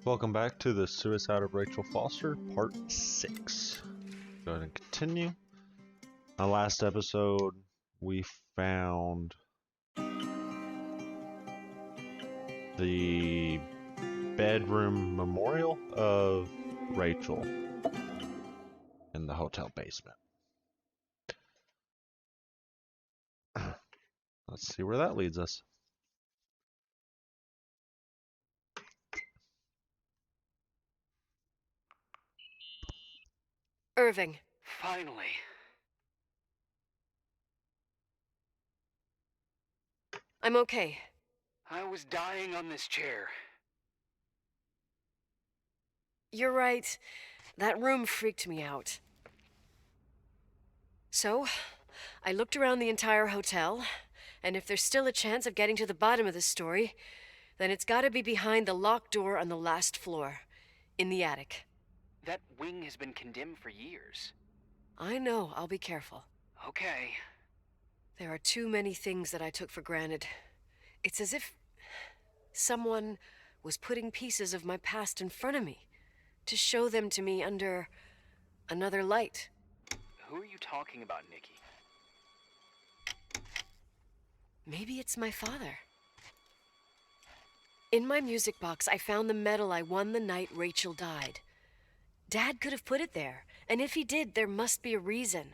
Welcome back to the Suicide of Rachel Foster, Part 6. Go ahead and continue. Our last episode, we found the bedroom memorial of Rachel in the hotel basement. Let's see where that leads us. Irving. Finally. I'm okay. I was dying on this chair. You're right. That room freaked me out. So, I looked around the entire hotel, and if there's still a chance of getting to the bottom of this story, then it's gotta be behind the locked door on the last floor, in the attic. That wing has been condemned for years. I know, I'll be careful. Okay. There are too many things that I took for granted. It's as if someone was putting pieces of my past in front of me to show them to me under another light. Who are you talking about, Nikki? Maybe it's my father. In my music box, I found the medal I won the night Rachel died. Dad could have put it there, and if he did, there must be a reason.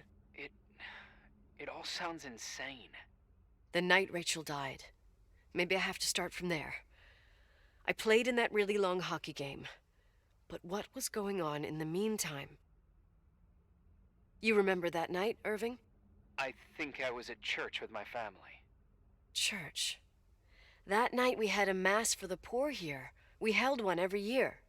It all sounds insane. The night Rachel died. Maybe I have to start from there. I played in that really long hockey game. But what was going on in the meantime? You remember that night, Irving? I think I was at church with my family. Church. That night we had a mass for the poor here. We held one every year.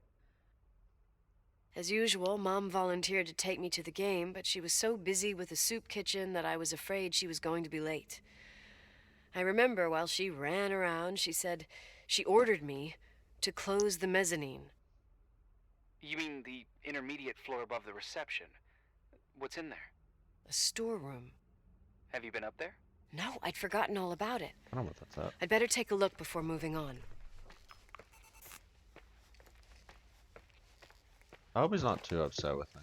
As usual, Mom volunteered to take me to the game, but she was so busy with the soup kitchen that I was afraid she was going to be late. I remember while she ran around, she said she ordered me to close the mezzanine. You mean the intermediate floor above the reception? What's in there? A storeroom. Have you been up there? No, I'd forgotten all about it. I don't know what that's at. I'd better take a look before moving on. I hope he's not too upset with me.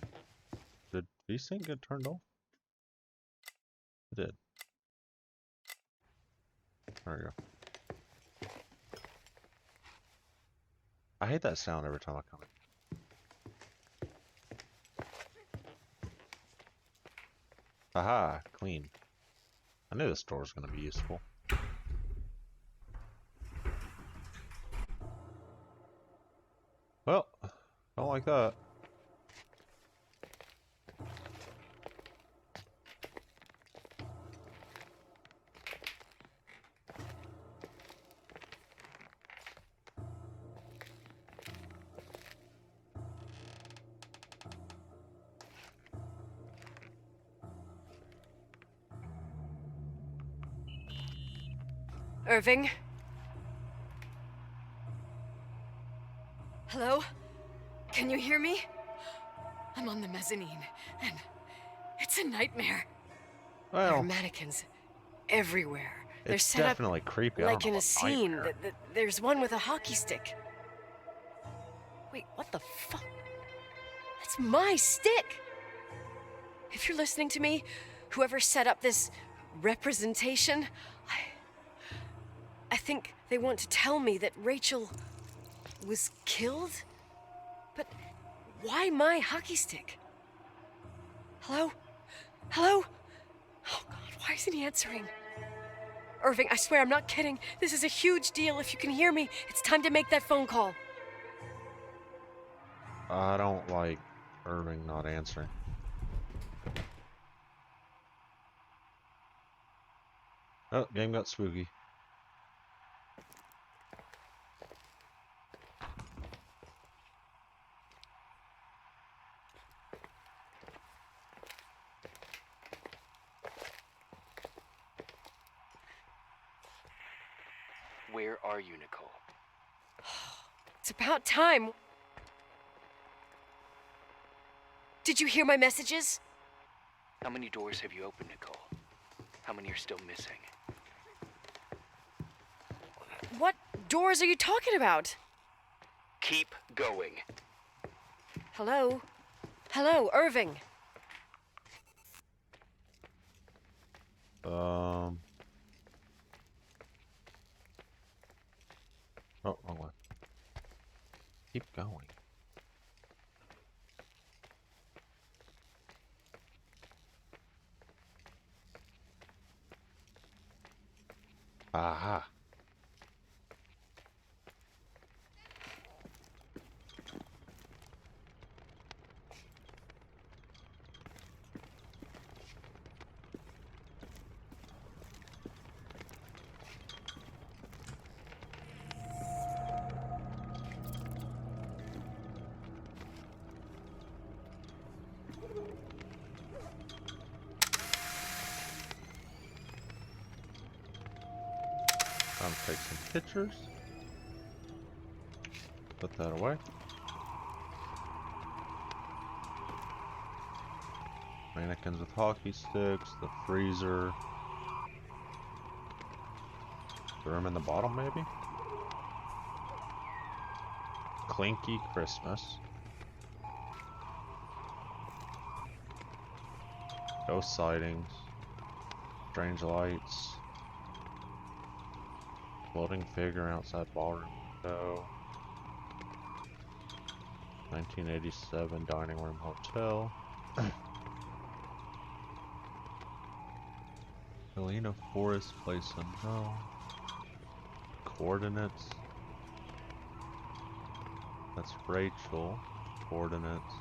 Did VSync get turned off? It did. There we go. I hate that sound every time I come in. Aha, clean. I knew this door was going to be useful. Well, don't like that. Irving? Hello? Can you hear me? I'm on the mezzanine, and it's a nightmare. There are Well, mannequins everywhere. They're it's set up definitely creepy. I don't like know in a about scene. nightmare. There's one with a hockey stick. Wait, what the fuck? That's my stick! If you're listening to me, whoever set up this representation, I think they want to tell me that Rachel was killed? But why my hockey stick? Hello? Hello? Oh God, why isn't he answering? Irving, I swear I'm not kidding. This is a huge deal. If you can hear me, it's time to make that phone call. I don't like Irving not answering. Oh, game got spooky. Where are you, Nicole? It's about time. Did you hear my messages? How many doors have you opened, Nicole? How many are still missing? What doors are you talking about? Keep going. Hello? Hello, Irving. Oh, wrong one. Keep going. Aha. Take some pictures. Put that away. Mannequins with hockey sticks, the freezer. The room in the bottom, maybe? Clinky Christmas. Ghost sightings. Strange lights. Floating figure outside ballroom window. 1987 dining room hotel. Helena Forest Place unknown. Coordinates. That's Rachel. Coordinates.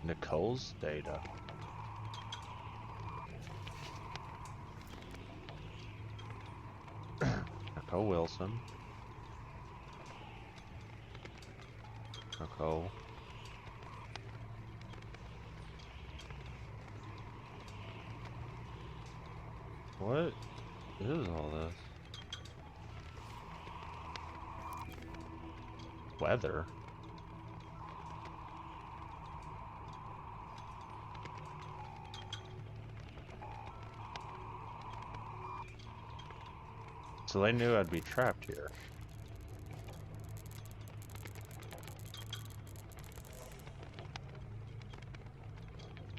Nicole's data. Nicole Wilson. Nicole. What is all this? Weather? So they knew I'd be trapped here.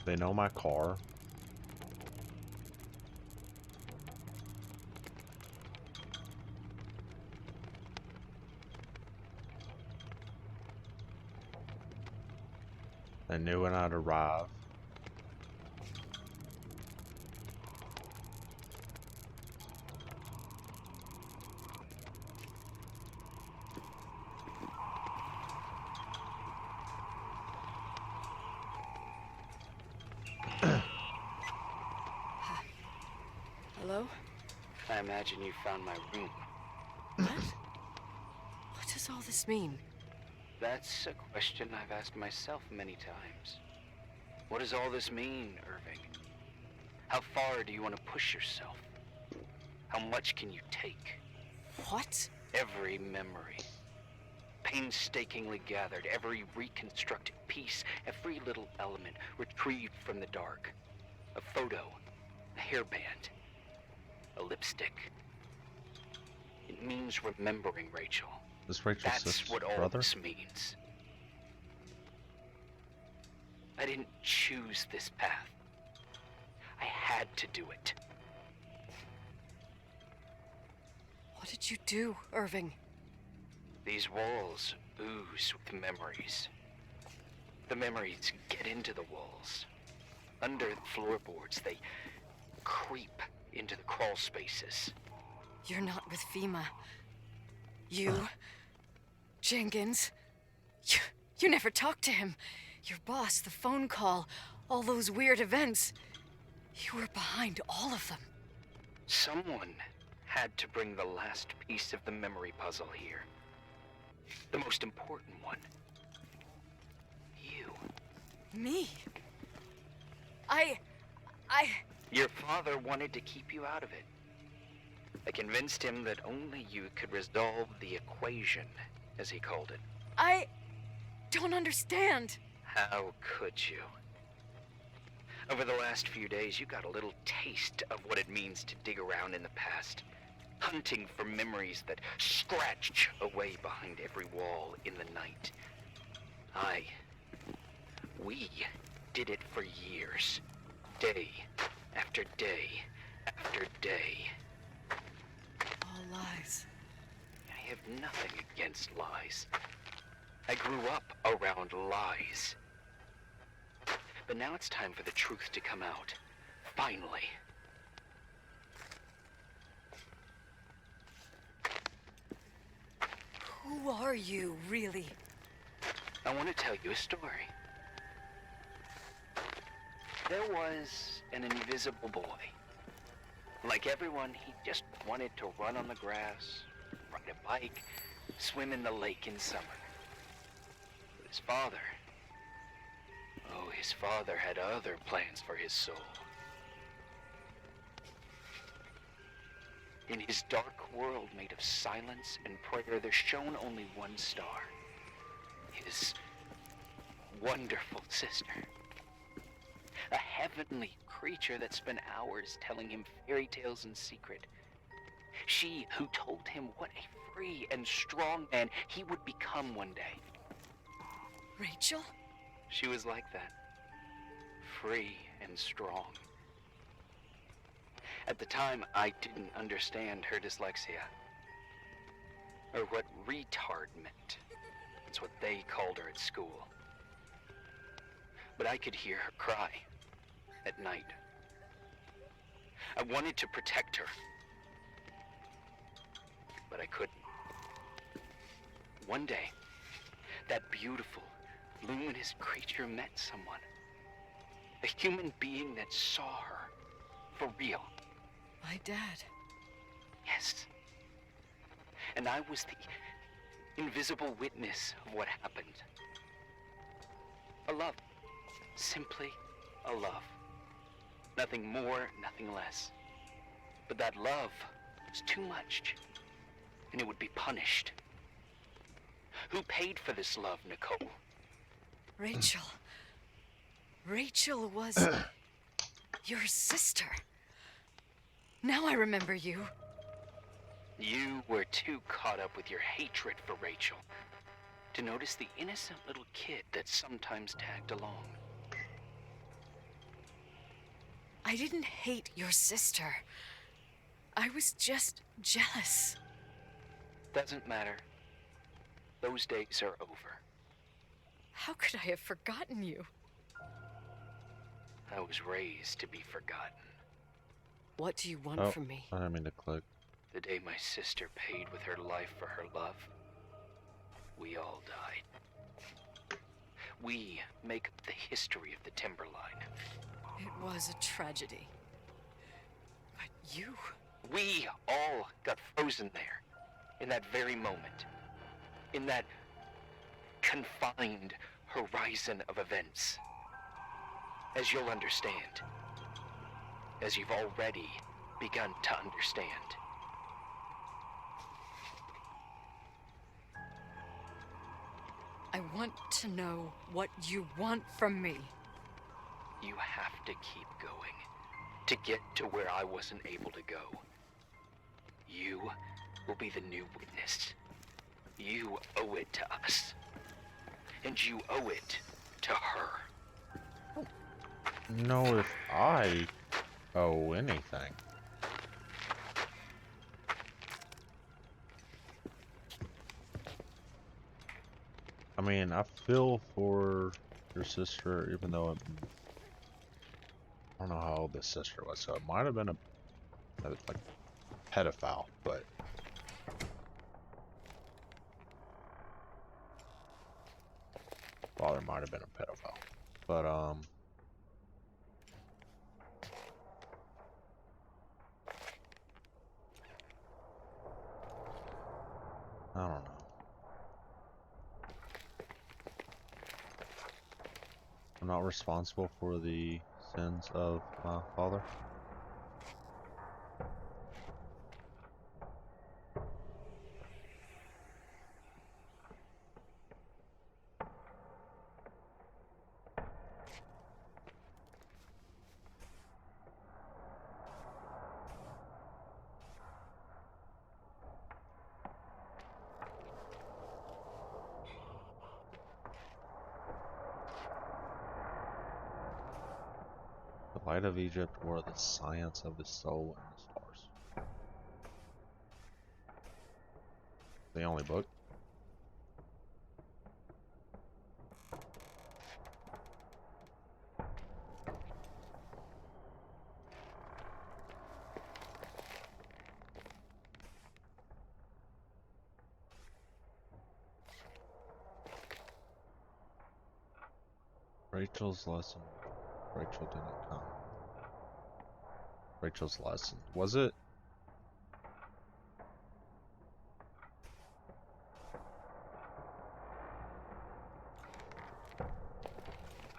They know my car. They knew when I'd arrive. Hello? I imagine you found my room. What? What does all this mean? That's a question I've asked myself many times. What does all this mean, Irving? How far do you want to push yourself? How much can you take? What? Every memory. Painstakingly gathered, every reconstructed piece, every little element retrieved from the dark. A photo, a hairband, a lipstick. It means remembering, Rachel. This Rachel's That's what all brother? this means. I didn't choose this path. I had to do it. What did you do, Irving? These walls ooze with memories. The memories get into the walls. Under the floorboards, they creep into the crawl spaces. You're not with FEMA. You... Jenkins... You never talked to him. Your boss, the phone call, all those weird events. You were behind all of them. Someone had to bring the last piece of the memory puzzle here. The most important one. You. Me? Your father wanted to keep you out of it. I convinced him that only you could resolve the equation, as he called it. I don't understand. How could you? Over the last few days, you got a little taste of what it means to dig around in the past. hunting for memories that scratch away behind every wall in the night. We did it for years, day after day after day. All lies. I have nothing against lies. I grew up around lies. But now it's time for the truth to come out. Finally. Who are you, really? I want to tell you a story. There was an invisible boy. Like everyone, he just wanted to run on the grass, ride a bike, swim in the lake in summer. But his father had other plans for his soul. In his dark world made of silence and prayer, there shone only one star. His wonderful sister. A heavenly creature that spent hours telling him fairy tales in secret. She who told him what a free and strong man he would become one day. Rachel? She was like that. Free and strong. At the time, I didn't understand her dyslexia. Or what retard meant. That's what they called her at school. But I could hear her cry at night. I wanted to protect her. But I couldn't. One day, that beautiful, luminous creature met someone. A human being that saw her for real. My dad. Yes. And I was the invisible witness of what happened. A love. Simply a love. Nothing more, nothing less. But that love was too much, and it would be punished. Who paid for this love, Nicole? Rachel. Rachel was your sister. Now I remember you. You were too caught up with your hatred for Rachel to notice the innocent little kid that sometimes tagged along. I didn't hate your sister. I was just jealous. Doesn't matter. Those days are over. How could I have forgotten you? I was raised to be forgotten. What do you want from me? I didn't mean to click. The day my sister paid with her life for her love, we all died. We make up the history of the Timberline. It was a tragedy. But you... We all got frozen there, in that very moment. In that confined horizon of events. As you'll understand. As you've already begun to understand. I want to know what you want from me. You have to keep going to get to where I wasn't able to go. You will be the new witness. You owe it to us. And you owe it to her. No, if I owe anything. I mean, I feel for your sister, even though I don't know how old this sister was, so it might have been a like pedophile, but father might have been a pedophile, but I don't know. I'm not responsible for the sins of my father. Light of Egypt or the science of the soul and the stars. The only book. Rachel's lesson. Rachel didn't come. Rachel's lesson. Was it?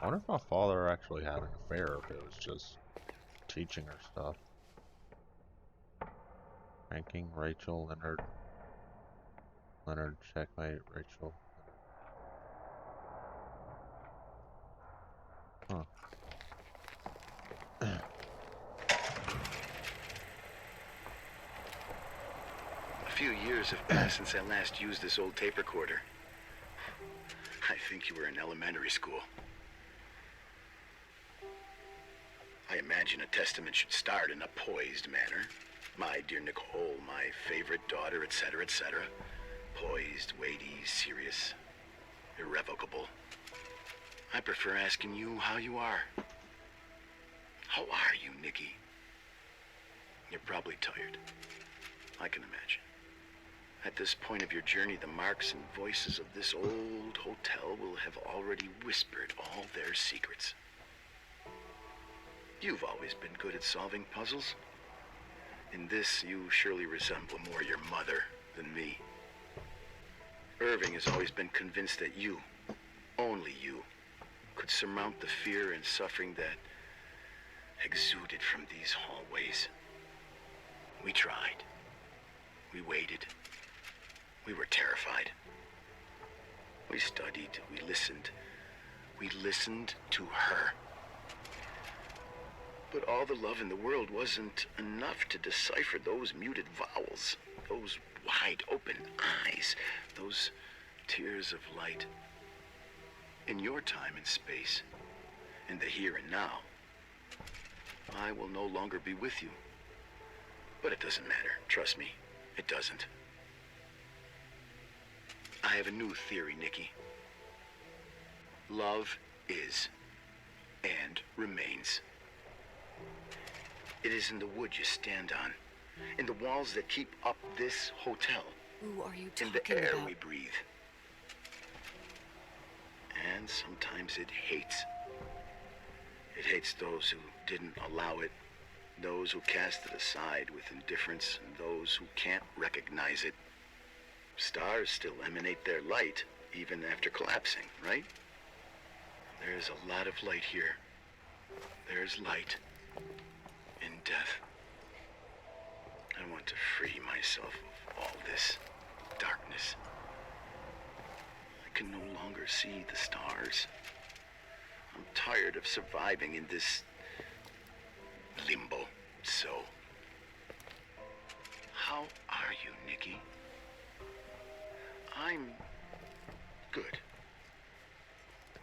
I wonder if my father actually had an affair, or if it was just teaching her stuff. Ranking, Rachel, Leonard. Leonard, checkmate, Rachel. Huh. A few years have passed since I last used this old tape recorder. I think you were in elementary school. I imagine a testament should start in a poised manner. My dear Nicole, my favorite daughter, etc., etc. Poised, weighty, serious, irrevocable. I prefer asking you how you are. How are you, Nikki? You're probably tired. I can imagine. At this point of your journey, the marks and voices of this old hotel will have already whispered all their secrets. You've always been good at solving puzzles. In this, you surely resemble more your mother than me. Irving has always been convinced that you, only you, could surmount the fear and suffering that exuded from these hallways. We tried. We waited. We were terrified. We studied. We listened. We listened to her. But all the love in the world wasn't enough to decipher those muted vowels, those wide open eyes, those tears of light. In your time and space, in the here and now, I will no longer be with you. But it doesn't matter. Trust me, it doesn't. I have a new theory, Nikki. Love is and remains. It is in the wood you stand on, in the walls that keep up this hotel, Who are you in talking the air about? we breathe. And sometimes it hates. It hates those who didn't allow it, those who cast it aside with indifference, and those who can't recognize it. Stars still emanate their light, even after collapsing, right? There is a lot of light here. There is light in death. I want to free myself of all this darkness. I can no longer see the stars. I'm tired of surviving in this limbo. So, how are you, Nikki? I'm good.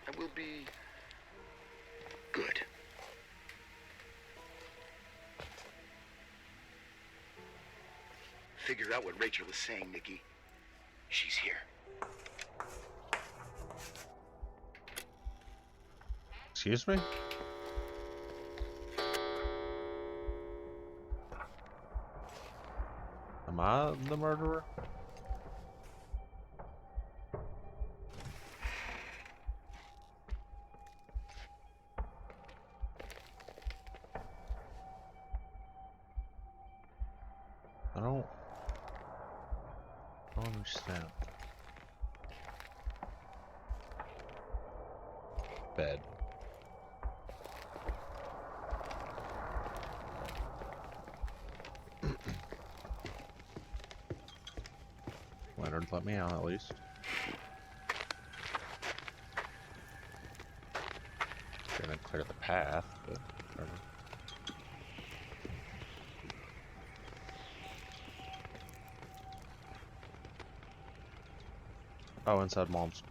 I will be good. Figure out what Rachel is saying, Nikki. She's here. Excuse me? Am I the murderer? I don't understand. Bed. Leonard, let me out at least. Gonna clear the path, but whatever. Oh, inside mom's.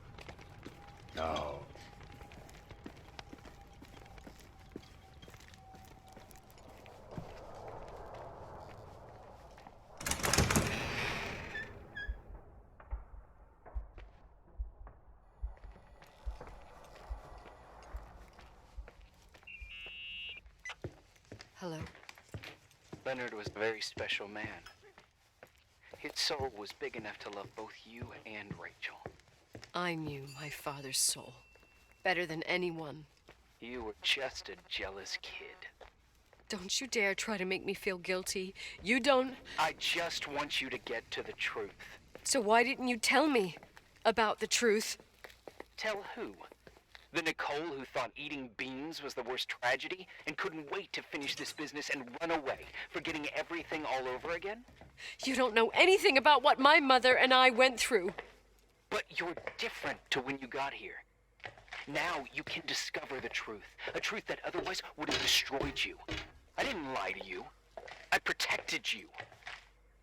No. Hello. Leonard was a very special man. His soul was big enough to love both you and Rachel. I knew my father's soul better than anyone. You were just a jealous kid. Don't you dare try to make me feel guilty. You don't... I just want you to get to the truth. So why didn't you tell me about the truth? Tell who? The Nicole who thought eating beans was the worst tragedy and couldn't wait to finish this business and run away, forgetting everything all over again? You don't know anything about what my mother and I went through. But you're different to when you got here. Now you can discover the truth, a truth that otherwise would have destroyed you. I didn't lie to you. I protected you.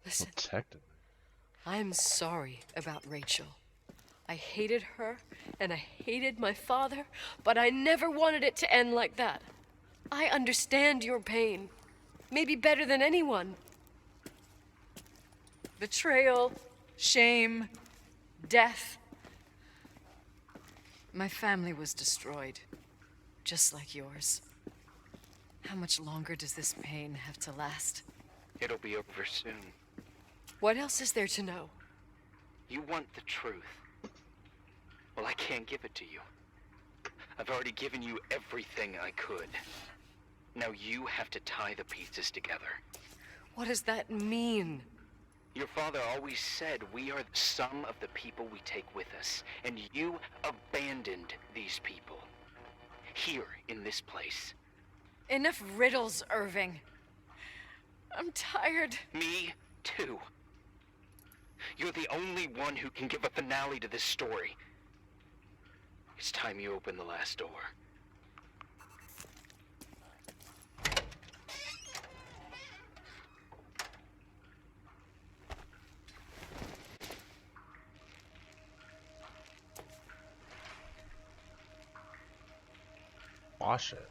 Listen, Protected. I'm sorry about Rachel. I hated her, and I hated my father, but I never wanted it to end like that. I understand your pain, maybe better than anyone. Betrayal, shame, death. My family was destroyed, just like yours. How much longer does this pain have to last? It'll be over soon. What else is there to know? You want the truth. Well, I can't give it to you. I've already given you everything I could. Now you have to tie the pieces together. What does that mean? Your father always said we are the sum of the people we take with us, and you abandoned these people. Here, in this place. Enough riddles, Irving. I'm tired. Me, too. You're the only one who can give a finale to this story. It's time you open the last door. Wash it.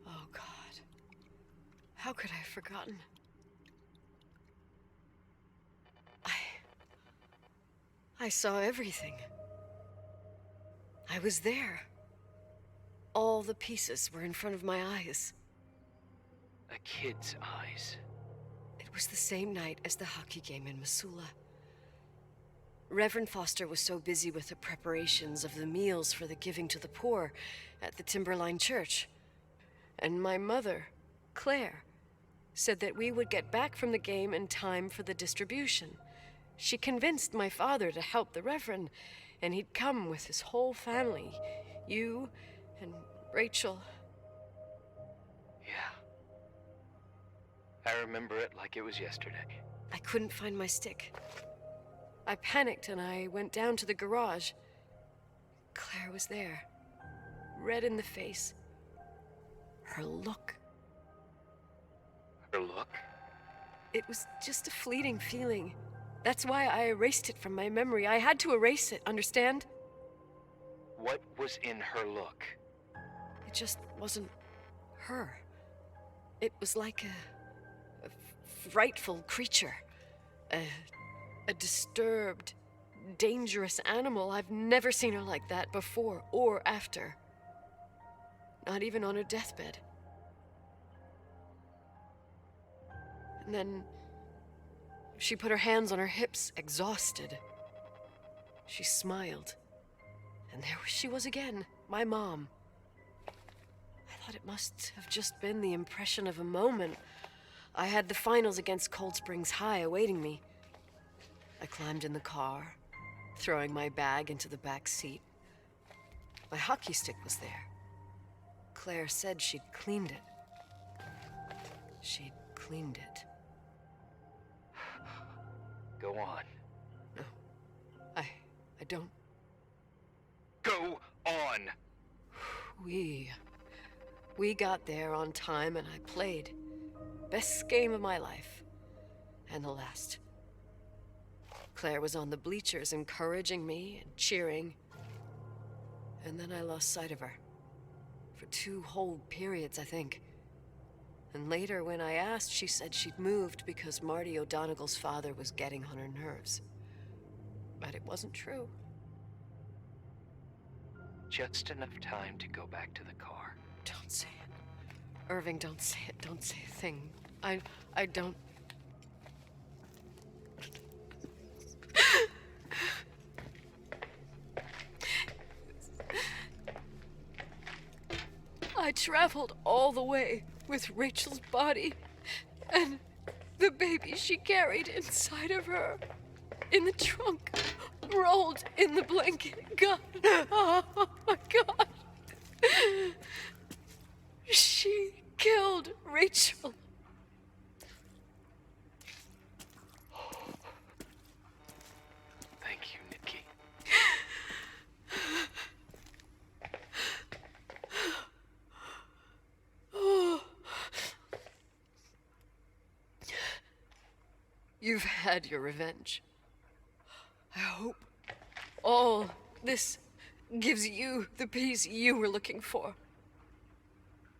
Oh, God. How could I have forgotten? I saw everything. I was there. All the pieces were in front of my eyes. A kid's eyes. It was the same night as the hockey game in Missoula. Reverend Foster was so busy with the preparations of the meals for the giving to the poor at the Timberline Church. And my mother, Claire, said that we would get back from the game in time for the distribution. She convinced my father to help the Reverend, and he'd come with his whole family. You and Rachel. Yeah. I remember it like it was yesterday. I couldn't find my stick. I panicked and I went down to the garage. Claire was there, red in the face. Her look. Her look? It was just a fleeting feeling. That's why I erased it from my memory. I had to erase it, understand? What was in her look? It just wasn't her. It was like a frightful creature. A disturbed, dangerous animal. I've never seen her like that before or after. Not even on her deathbed. And then she put her hands on her hips, exhausted. She smiled. And there she was again, my mom. I thought it must have just been the impression of a moment. I had the finals against Cold Springs High awaiting me. I climbed in the car, throwing my bag into the back seat. My hockey stick was there. Claire said she'd cleaned it. She'd cleaned it. Go on. No. I don't. Go on! We got there on time and I played. Best game of my life. And the last. Claire was on the bleachers encouraging me and cheering. And then I lost sight of her. For 2 whole periods, I think. And later, when I asked, she said she'd moved because Marty O'Donegal's father was getting on her nerves. But it wasn't true. Just enough time to go back to the car. Don't say it. Irving, don't say it. Don't say a thing. I don't... I traveled all the way with Rachel's body and the baby she carried inside of her in the trunk, rolled in the blanket. God, oh my God. She killed Rachel. Thank you, Nikki. You've had your revenge. I hope all this gives you the peace you were looking for.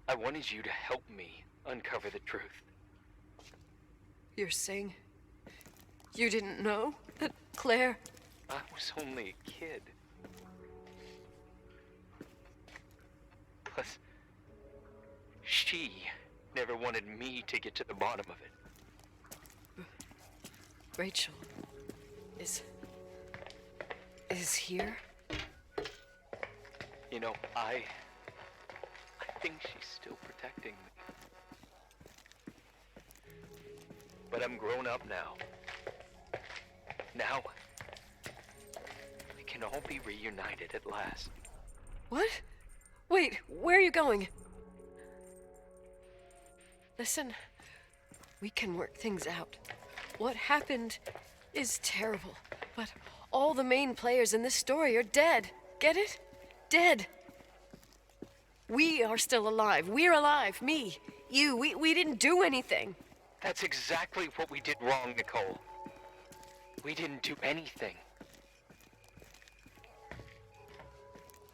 I wanted you to help me uncover the truth. You're saying you didn't know that Claire... I was only a kid. Plus, she never wanted me to get to the bottom of it. Rachel is here? You know, I think she's still protecting me. But I'm grown up now. Now, we can all be reunited at last. What? Wait, where are you going? Listen, we can work things out. What happened is terrible, but all the main players in this story are dead. Get it? Dead. We are still alive. We're alive. Me, you, we didn't do anything. That's exactly what we did wrong, Nicole. We didn't do anything.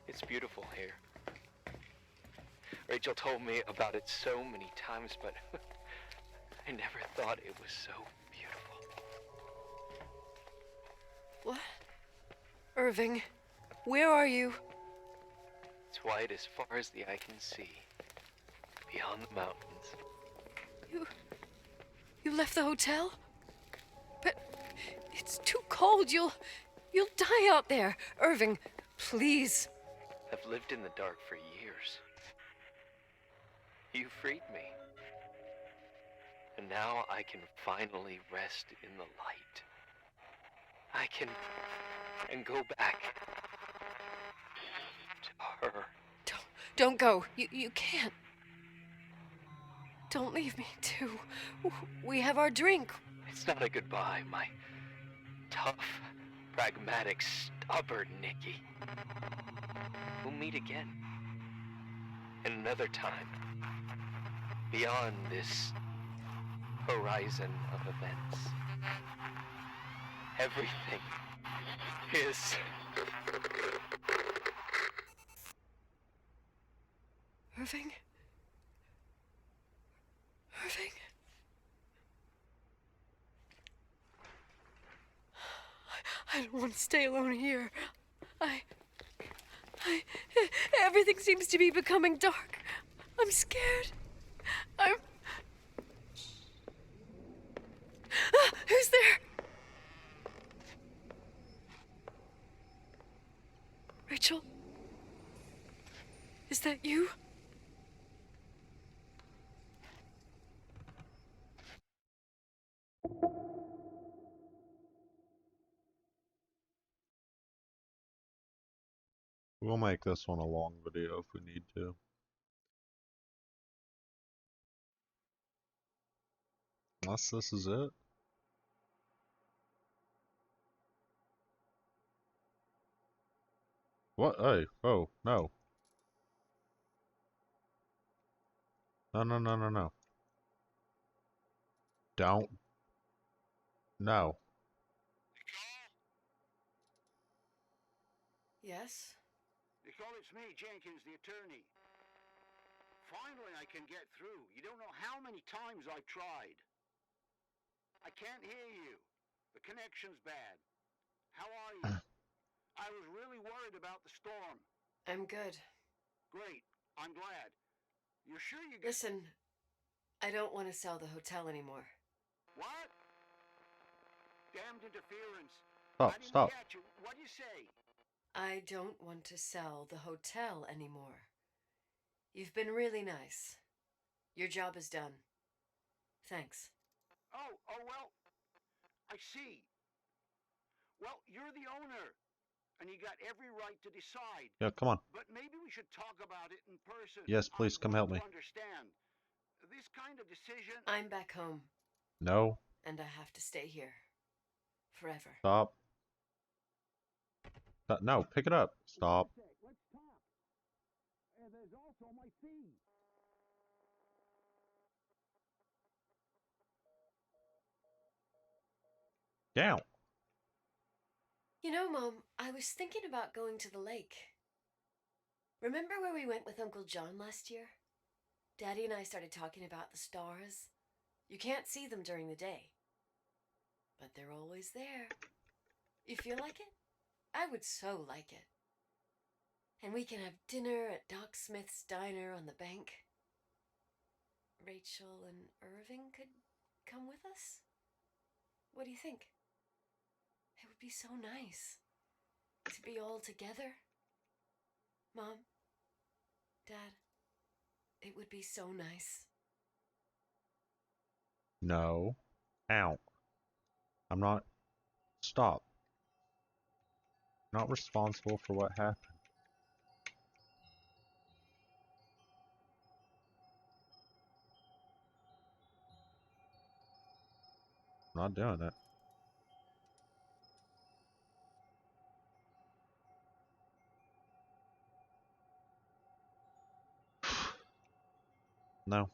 It's beautiful here. Rachel told me about it so many times, but I never thought it was so beautiful. What? Irving, where are you? It's white as far as the eye can see, beyond the mountains. You left the hotel? But it's too cold. You'll die out there. Irving, please. I've lived in the dark for years. You freed me. And now I can finally rest in the light. I can go back to her. Don't go. You can't. Don't leave me, too. We have our drink. It's not a goodbye, my tough, pragmatic, stubborn Nikki. We'll meet again. And another time. Beyond this horizon of events. Everything is... Irving? Irving? I don't want to stay alone here. Everything seems to be becoming dark. I'm scared. Who's there? Rachel? Is that you? We'll make this one a long video if we need to. Unless this is it. What? Hey, oh, no. No, no, no, no, no. Don't. No. Yes? Nicole, it's me, Jenkins, the attorney. Finally, I can get through. You don't know how many times I've tried. I can't hear you. The connection's bad. How are you? I was really worried about the storm. I'm good. Great. I'm glad. You're sure you Listen, I don't want to sell the hotel anymore. What? Damned interference. Stop, I didn't stop. catch you. What'd you say? I don't want to sell the hotel anymore. You've been really nice. Your job is done. Thanks. Oh, well, I see. Well, you're the owner, and you got every right to decide. Yeah, come on. But maybe we should talk about it in person. Yes, please, come help me. Understand. This kind of decision... I'm back home. No. And I have to stay here. Forever. Stop. No, pick it up. Stop. Let's talk. There's also my fee. Down. You know, Mom, I was thinking about going to the lake. Remember where we went with Uncle John last year? Daddy and I started talking about the stars. You can't see them during the day, but they're always there. You feel like it? I would so like it. And we can have dinner at Doc Smith's diner on the bank. Rachel and Irving could come with us? What do you think? It would be so nice to be all together. Mom, Dad, it would be so nice. No. Ow. I'm not. Stop. Not responsible for what happened. I'm not doing it. No.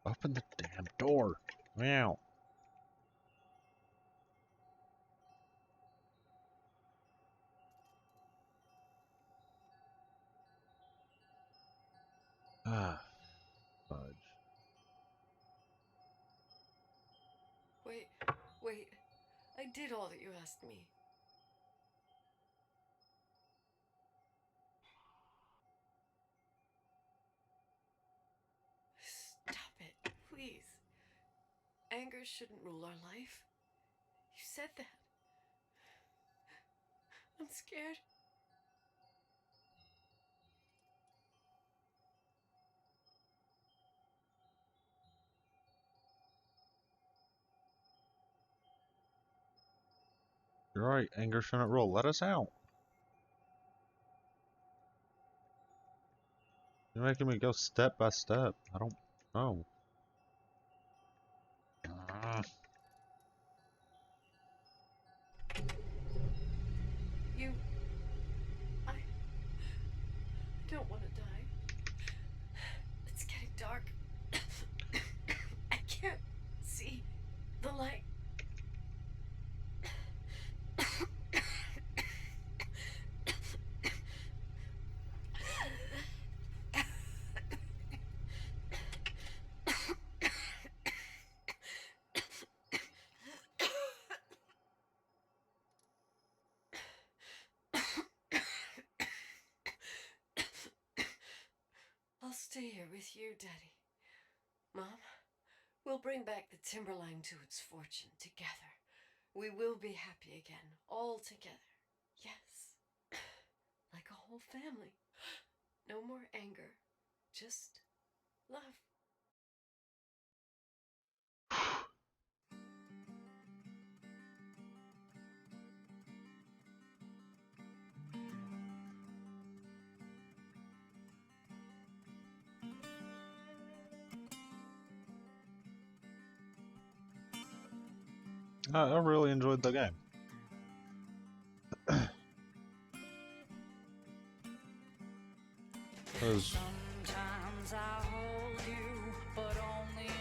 Open the damn door. Meow. Ah. Fudge. Wait. I did all that you asked me. Stop it, please. Anger shouldn't rule our life. You said that. I'm scared. You're right. Anger shouldn't rule. Let us out. You're making me go step by step. I don't know. I don't want to die. It's getting dark. I can't see the light. stay here with you, Daddy. Mom, we'll bring back the Timberline to its fortune together. We will be happy again, all together. Yes. Like a whole family. No more anger, just love. I really enjoyed the game.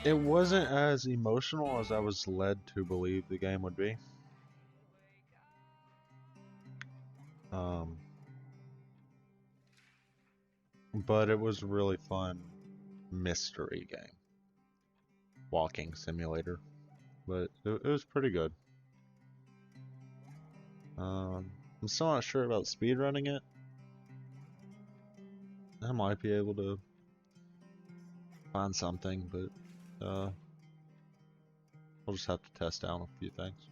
It wasn't as emotional as I was led to believe the game would be. But it was a really fun mystery game. Walking simulator. But it was pretty good. I'm still not sure about speedrunning it. I might be able to find something, but we'll just have to test out a few things.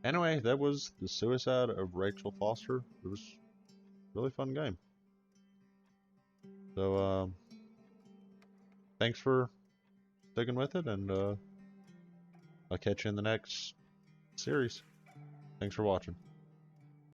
Anyway, that was The Suicide of Rachel Foster. It was a really fun game. So, thanks for sticking with it, and I'll catch you in the next series. Thanks for watching.